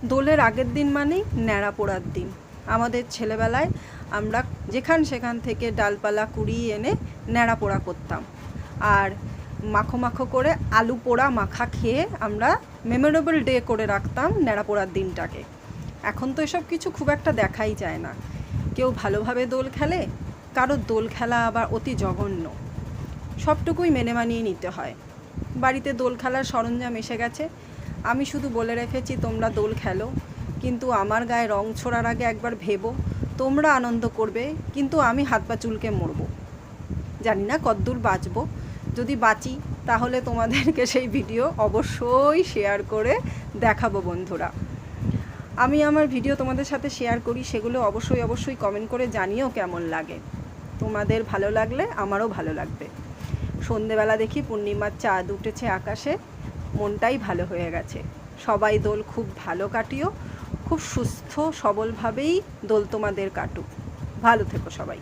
দোলের আগের দিন মানেই ন্যাড়া পোড়ার দিন। আমাদের ছেলেবেলায় আমরা সেখান থেকে ডালপালা কুড়িয়ে এনে ন্যাড়া পোড়া করতাম, আর মাখো মাখো করে আলু পোড়া মাখা খেয়ে আমরা মেমোরেবল ডে করে রাখতাম ন্যাড়া পোড়ার দিনটাকে। এখন তো এসব কিছু খুব একটা দেখাই যায় না। কেউ ভালোভাবে দোল খেলে, কারোর দোল খেলা আবার অতি জঘন্য। সবটুকুই মেনে মানিয়ে নিতে হয়। বাড়িতে দোল খেলার সরঞ্জাম এসে গেছে, আমি শুধু বলে রেখেছি তোমরা দোল খেলো, কিন্তু আমার গায়ে রং ছোড়ার আগে একবার ভেবো। তোমরা আনন্দ করবে, কিন্তু আমি হাত পা চুলকে মরবো। জানি না কতদূর বাঁচবো। যদি বাঁচি তাহলে তোমাদেরকে সেই ভিডিও অবশ্যই শেয়ার করে দেখাবো বন্ধুরা। আমি আমার ভিডিও তোমাদের সাথে শেয়ার করি, সেগুলো অবশ্যই কমেন্ট করে জানিও কেমন লাগে। তোমাদের ভালো লাগলে আমারও ভালো লাগবে। সন্ধেবেলা দেখি পূর্ণিমার চাঁদ উঠেছে আকাশে, মনটাই ভালো হয়ে গেছে। সবাই দোল খুব ভালো কাটিও, খুব সুস্থ সবলভাবেই দোল তোমাদের কাটুক। ভালো থেকো সবাই।